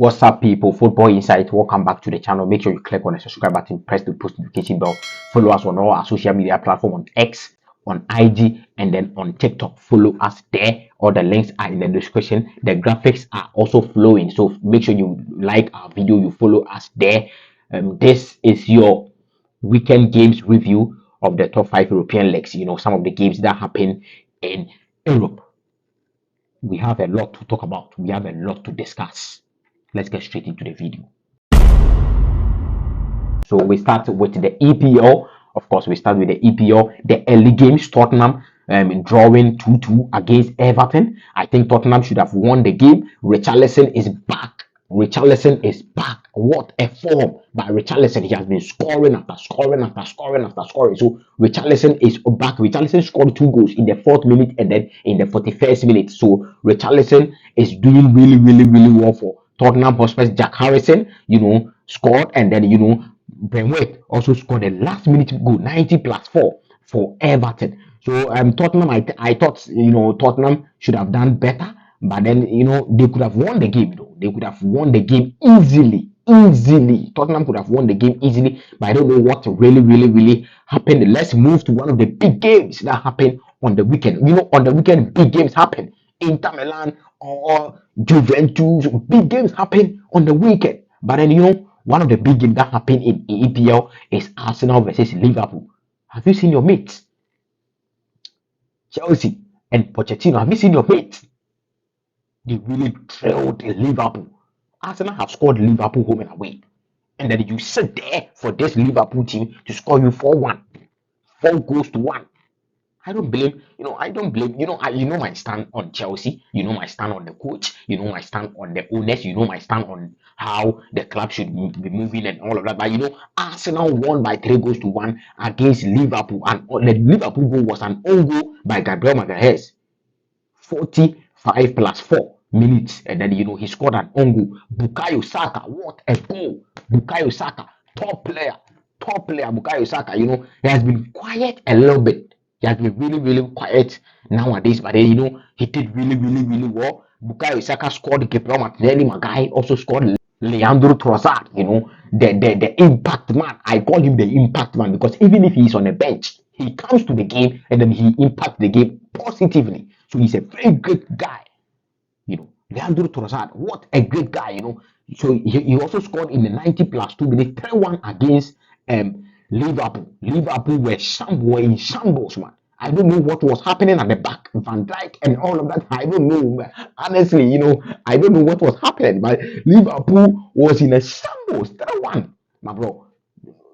What's up, people? Football Insight. Welcome back to the channel. Make sure you click on the subscribe button, press the post notification bell. Follow us on all our social media platforms on X, on IG, and then on TikTok. Follow us there. All the links are in the description. The graphics are also flowing, so make sure you like our video. You follow us there. This is your weekend games review of the top 5 European leagues. Some of the games that happen in Europe. We have a lot to talk about. We have a lot to discuss. Let's get straight into the video. So we start with the EPL. Of course, we start with the EPL. The early games, Tottenham drawing 2-2 against Everton. I think Tottenham should have won the game. Richarlison is back. Richarlison is back. What a form by Richarlison. He has been scoring after scoring after scoring after scoring. So Richarlison is back. Richarlison scored 2 goals in the 4th minute and then in the 41st minute. So Richarlison is doing really, really, really well for Tottenham Hotspur. Jack Harrison, scored, and then Brentwood also scored a last minute goal, 90+4 for Everton. So Tottenham, I thought Tottenham should have done better, but then they could have won the game though. They could have won the game easily. Tottenham could have won the game easily, but I don't know what really, really, really happened. Let's move to one of the big games that happened on the weekend. On the weekend, big games happen. Inter Milan or Juventus, big games happen on the weekend. But then one of the big games that happened in EPL is Arsenal versus Liverpool. Have you seen your mates? Chelsea and Pochettino, have you seen your mates? They really drilled Liverpool. Arsenal have scored Liverpool home and away. And then you sit there for this Liverpool team to score you 4-1. 4 goals to 1. I don't blame, my stand on Chelsea, my stand on the coach, my stand on the owners, my stand on how the club should be moving and all of that. But Arsenal won by 3 goals to 1 against Liverpool, and the Liverpool goal was an own goal by Gabriel Magalhaes, 45+4 minutes, and then he scored an own goal. Bukayo Saka, what a goal! Bukayo Saka, top player. Bukayo Saka, he has been quiet a little bit. He has been really, really quiet nowadays, but then he did really, really, really well. Bukayo Saka scored. Gabriel Martinelli Magai also scored. Leandro Trossard, the impact man. I call him the impact man because even if he's on the bench, he comes to the game and then he impacts the game positively. So he's a very great guy. Leandro Trossard, what a great guy. So he also scored in the 90+2 minutes, 3-1 against Liverpool. Liverpool were in shambles, man. I don't know what was happening at the back, Van Dijk and all of that. I don't know. Honestly, I don't know what was happening, but Liverpool was in a shambles. 3-1, my bro.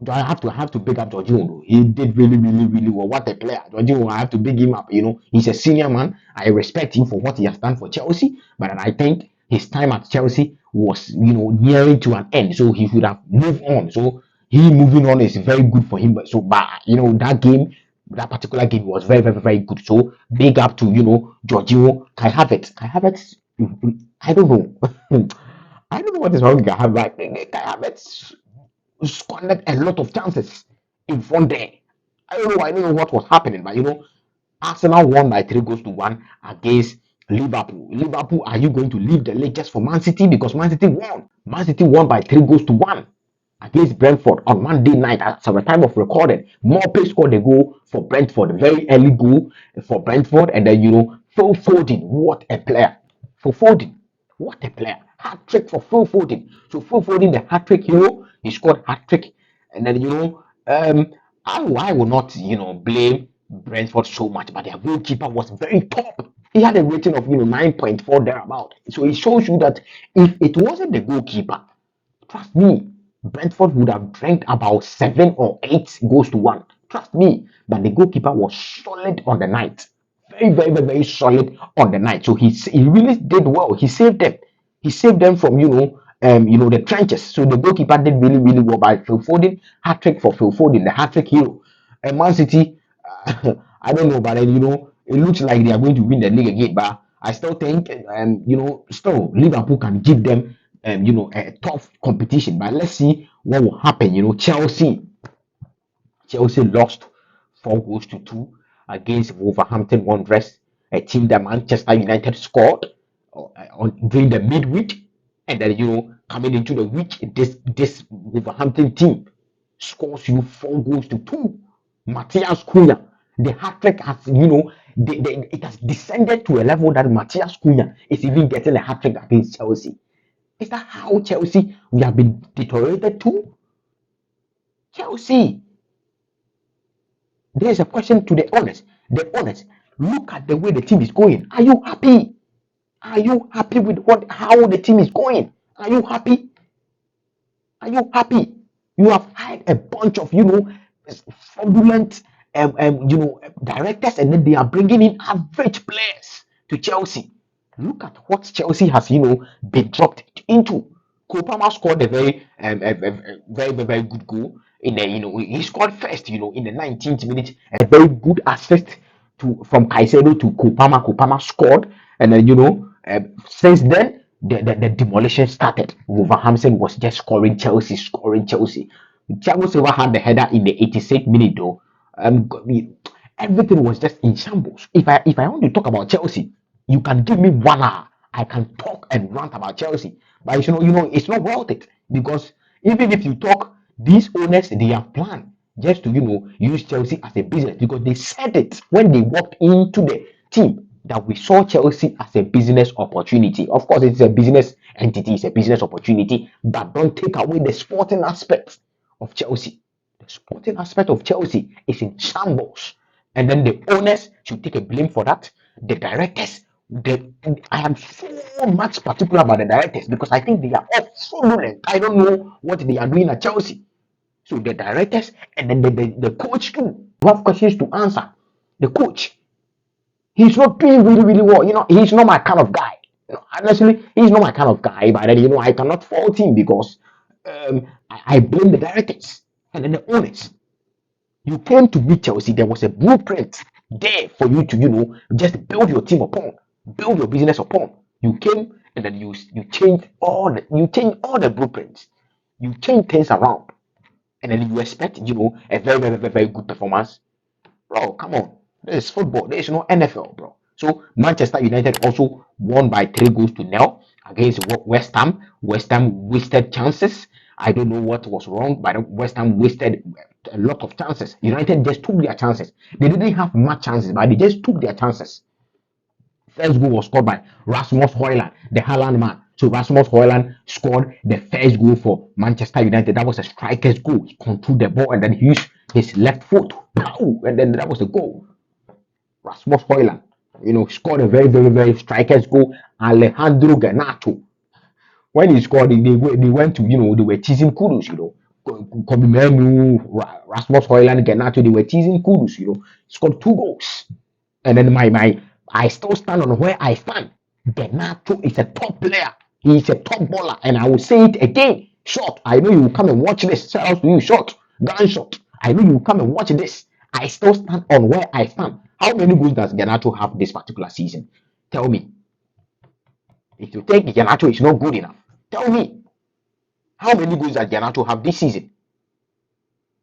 I have to big up Jorginho. He did really, really, really well. What a player. Jorginho, I have to big him up. He's a senior man. I respect him for what he has done for Chelsea, but I think his time at Chelsea was, nearing to an end. So he should have moved on. So he moving on is very good for him. But that particular game was very, very, very good. So big up to Jorginho. Kai Havertz. I don't know. I don't know what is wrong with Kai Havertz. Kai Havertz squandered a lot of chances in front there. I don't know what was happening, but Arsenal won by 3 goals to 1 against Liverpool. Liverpool, are you going to leave the league just for Man City? Because Man City won. Man City won by 3 goals to 1 against Brentford on Monday night at the time of recording. Morpay scored a goal for Brentford, a very early goal for Brentford, and then Phil Foden, what a player. For Foden, what a player. Hat trick for Phil Foden. So Phil Foden, the hat trick hero, he scored hat trick, and then I will not blame Brentford so much, but their goalkeeper was very top. He had a rating of 9.4 thereabout. So it shows you that if it wasn't the goalkeeper, trust me, Brentford would have drank about 7 or 8 goals to 1. Trust me, but the goalkeeper was solid on the night. Very, very, very, very solid on the night. So he really did well. He saved them. He saved them from the trenches. So the goalkeeper did really, really well by Phil Foden. Hat trick for Phil Foden, the hat trick hero. And Man City, I don't know, but then it looks like they are going to win the league again. But I still think, still Liverpool can give them, a tough competition. But let's see what will happen. Chelsea lost 4 goals to 2 against Wolverhampton Wanderers, a team that Manchester United scored during the midweek, and then coming into the week, this Wolverhampton team scores you 4 goals to 2. Matthias Cunha, the hat trick has, it has descended to a level that Matthias Cunha is even getting a hat trick against Chelsea. Is that how Chelsea we have been deteriorated to? Chelsea. There is a question to the owners. The owners, look at the way the team is going. Are you happy? Are you happy with how the team is going? Are you happy? Are you happy? You have hired a bunch of fraudulent directors, and then they are bringing in average players to Chelsea. Look at what Chelsea has been dropped into. Kopama scored a very good goal in the he scored first in the 19th minute, a very good assist from Caicedo to Kopama. Kopama scored, and then since then the demolition started. Wolverhampton was just scoring Chelsea. Thiago Silva had the header in the 86th minute though. Everything was just in shambles. If I want to talk about Chelsea, you can give me 1 hour. I can talk and rant about Chelsea, but it's not worth it, because even if you talk, these owners, they have planned just to use Chelsea as a business, because they said it when they walked into the team that we saw Chelsea as a business opportunity. Of course, it's a business entity, it's a business opportunity, but don't take away the sporting aspect of Chelsea. The sporting aspect of Chelsea is in shambles, and then the owners should take a blame for that. The directors, I am so much particular about the directors because I think they are all fraudulent. I don't know what they are doing at Chelsea. So the directors and then the coach too. You have questions to answer. The coach, he's not doing really well. He's not my kind of guy. Honestly, he's not my kind of guy. But then I cannot fault him because I blame the directors and then the owners. You came to meet Chelsea. There was a blueprint there for you to just build your team upon, build your business upon. You came and then you changed all the blueprints. You change things around, and then you expect a very good performance. Bro, come on. This is football. There is no NFL, bro. So Manchester United also won by 3 goals to 0 against West Ham. West Ham wasted chances. I don't know what was wrong, but West Ham wasted a lot of chances. United just took their chances. They didn't have much chances, but they just took their chances. First goal was scored by Rasmus Højlund, the Haaland man. So Rasmus Højlund scored the first goal for Manchester United. That was a striker's goal. He controlled the ball and then he used his left foot. Pow! And then that was the goal. Rasmus Højlund, scored a very striker's goal. Alejandro Gernacho, when he scored, they went to, they were teasing Kudus, Kobe Menu, Rasmus Højlund, Gernacho, they were teasing Kudus, scored 2 goals. And then I still stand on where I stand. Gernacho is a top player. He's a top baller. And I will say it again. Short. I know you will come and watch this. Shout out to you, Short. Gunshot. I know you will come and watch this. I still stand on where I stand. How many goals does Gernacho have this particular season? Tell me. If you think Gernacho is not good enough, tell me. How many goals does Gernacho have this season?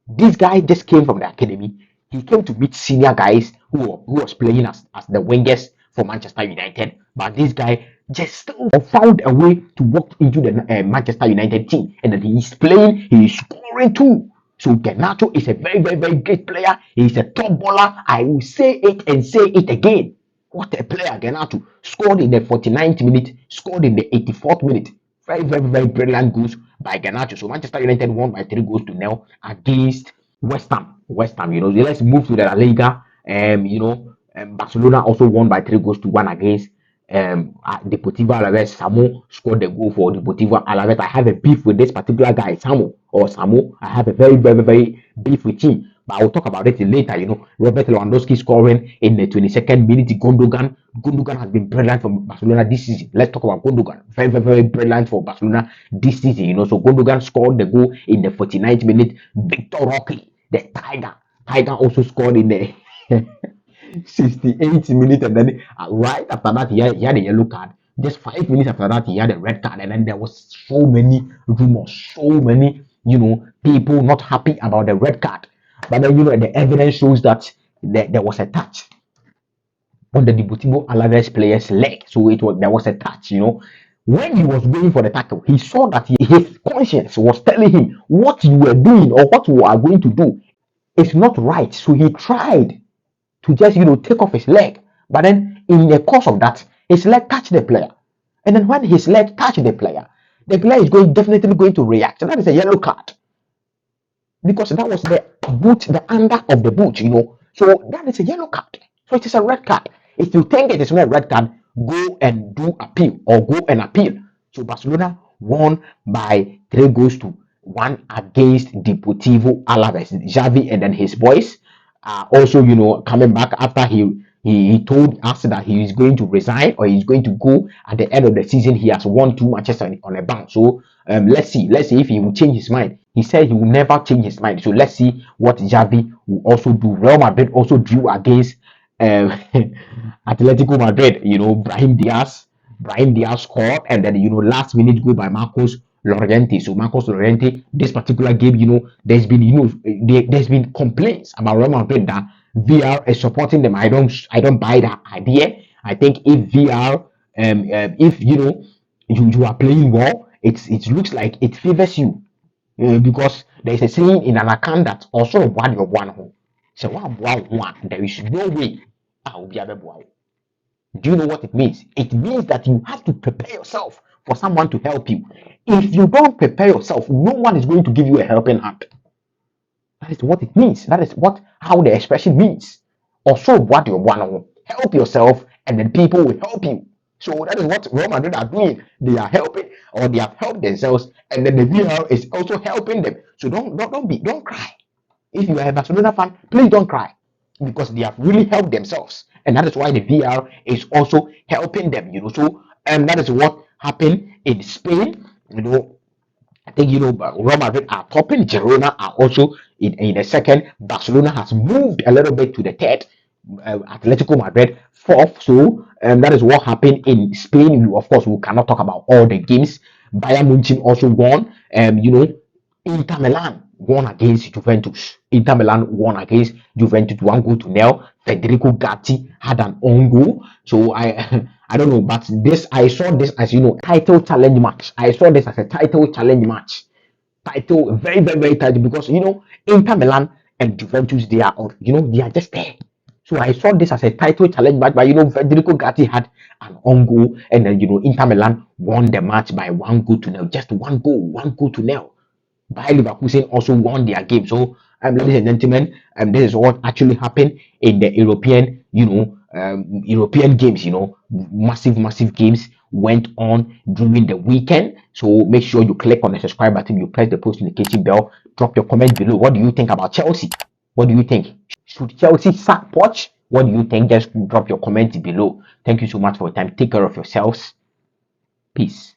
This guy just came from the academy. He came to meet senior guys who was playing as the wingers for Manchester United. But this guy just still found a way to walk into the Manchester United team. And then he is playing, he is scoring too. So Gernacho is a very great player. He is a top baller. I will say it and say it again. What a player, Gernacho. Scored in the 49th minute, scored in the 84th minute. Very brilliant goals by Gernacho. So Manchester United won by 3 goals to 0 against West Ham. Let's move to the La Liga. Barcelona also won by 3 goals to 1 against Deportivo Alaves. Samu scored the goal for Deportivo Alaves. I have a beef with this particular guy, Samu. I have a very beef with him. But I'll talk about it later. Robert Lewandowski scoring in the 22nd minute. Gundogan has been brilliant for Barcelona this season. Let's talk about Gundogan. Very brilliant for Barcelona this season. So Gundogan scored the goal in the 49th minute. Victor Roque, the Tiger also scored in the 68th minute, and then right after that he had a yellow card. Just 5 minutes after that he had a red card, and then there was so many rumors, so many people not happy about the red card. But then the evidence shows that there was a touch on the Deportivo Alaves player's leg, so there was a touch. When he was going for the tackle, he saw that his conscience was telling him what you were doing or what you are going to do is not right. So he tried to just, take off his leg. But then in the course of that, his leg touched the player. And then when his leg touched the player is definitely going to react. And that is a yellow card. Because that was the boot, the under of the boot. So that is a yellow card. So it is a red card. If you think it is not a red card, go and do appeal or go and appeal. So Barcelona won by 3-1 against Deportivo Alaves. Xavi and then his boys are also, coming back after he told us that he is going to resign or he's going to go at the end of the season. He has won 2 matches on a bounce. So let's see if he will change his mind. He said he will never change his mind. So let's see what Xavi will also do. Real Madrid also drew against um, Atletico Madrid. Brahim Diaz scored, and then last minute goal by Marcos Llorente. So Marcos Llorente, this particular game, there's been complaints about Real Madrid that VR is supporting them. I don't buy that idea. I think if VR, if you are playing well, it looks like it favors you. Because there's a saying in an account that also one your one home. So one, there is no way I will be able to. Do you know what it means? It means that you have to prepare yourself for someone to help you. If you don't prepare yourself, no one is going to give you a helping hand. That is what it means. That is how the expression means. Also, what you want to help yourself, and then people will help you. So that is what Real Madrid are doing. They are helping, or they have helped themselves, and then the VR is also helping them. So don't cry. If you are a Barcelona fan, please don't cry, because they have really helped themselves, and that is why the VR is also helping them. So that is what happened in Spain. I think Real Madrid are topping. Girona are also in the second. Barcelona has moved a little bit to the third. Atletico Madrid fourth. So that is what happened in Spain. Of course, we cannot talk about all the games. Bayern Munich also won. Inter Milan won against Juventus. Inter Milan won against Juventus 1-0. Federico Gatti had an own goal. So I I don't know, but I saw this as title challenge match. I saw this as a title challenge match. Title very very very tight, because Inter Milan and Juventus, they are just there. So I saw this as a title challenge match, but Federico Gatti had an own goal, and then Inter Milan won the match by 1-0, just one goal to nil. Bayer Leverkusen also won their game. So, ladies and gentlemen, this is what actually happened in the European, European games. Massive games went on during the weekend. So make sure you click on the subscribe button, you press the post notification bell, drop your comment below. What do you think about Chelsea? What do you think? Should Chelsea sack Poch? What do you think? Just drop your comment below. Thank you so much for your time. Take care of yourselves. Peace.